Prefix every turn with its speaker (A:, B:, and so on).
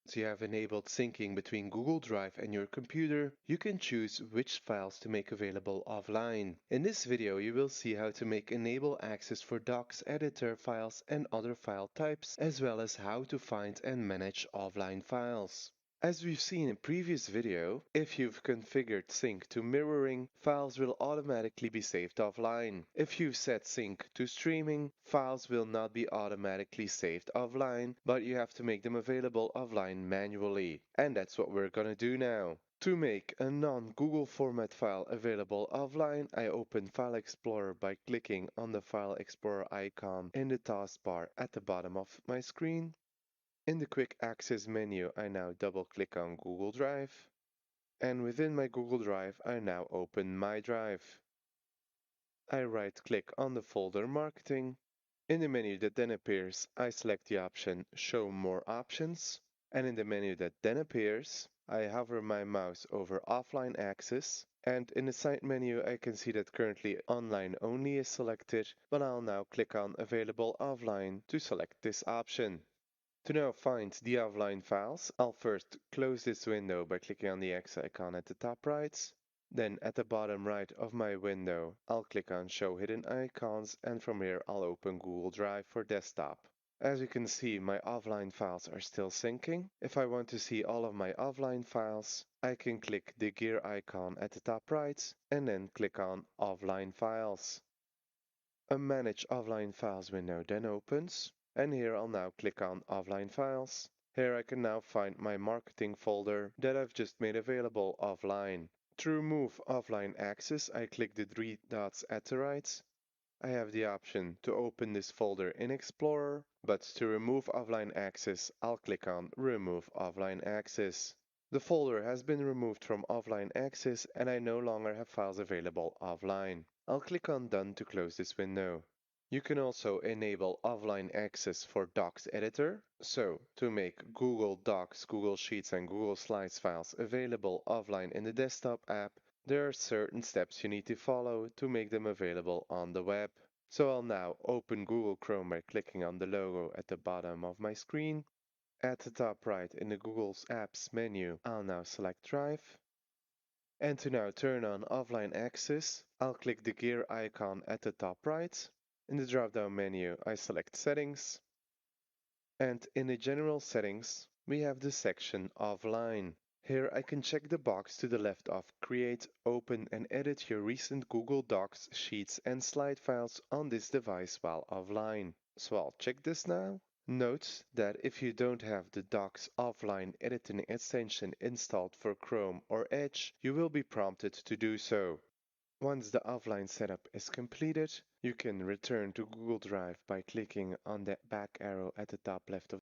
A: Once you have enabled syncing between Google Drive and your computer, you can choose which files to make available offline. In this video, you will see how to make enable access for docs, editor files, and other file types, as well as how to find and manage offline files. As we've seen in previous video, if you've configured sync to mirroring, files will automatically be saved offline. If you've set sync to streaming, files will not be automatically saved offline, but you have to make them available offline manually. And that's what we're gonna do now. To make a non-Google format file available offline, I open File Explorer by clicking on the File Explorer icon in the taskbar at the bottom of my screen. In the Quick Access menu, I now double-click on Google Drive, and within my Google Drive, I now open My Drive. I right-click on the folder Marketing. In the menu that then appears, I select the option Show More Options, and in the menu that then appears, I hover my mouse over Offline Access, and in the side menu I can see that currently Online Only is selected, but I'll now click on Available Offline to select this option. To now find the offline files, I'll first close this window by clicking on the X icon at the top right. Then at the bottom right of my window, I'll click on Show Hidden Icons, and from here I'll open Google Drive for desktop. As you can see, my offline files are still syncing. If I want to see all of my offline files, I can click the gear icon at the top right and then click on Offline Files. A Manage Offline Files window then opens, and here I'll now click on Offline Files. Here I can now find my marketing folder that I've just made available offline. To remove offline access, I click the three dots at the right. I have the option to open this folder in Explorer, but to remove offline access, I'll click on Remove Offline Access. The folder has been removed from offline access and I no longer have files available offline. I'll click on Done to close this window. You can also enable offline access for Docs Editor. So, to make Google Docs, Google Sheets, and Google Slides files available offline in the desktop app, there are certain steps you need to follow to make them available on the web. So I'll now open Google Chrome by clicking on the logo at the bottom of my screen. At the top right in the Google Apps menu, I'll now select Drive. And to now turn on offline access, I'll click the gear icon at the top right. In the drop-down menu, I select Settings. And in the General Settings, we have the section Offline. Here I can check the box to the left of Create, open and edit your recent Google Docs, Sheets and Slide files on this device while offline. So I'll check this now. Note that if you don't have the Docs Offline Editing extension installed for Chrome or Edge, you will be prompted to do so. Once the offline setup is completed, you can return to Google Drive by clicking on the back arrow at the top left of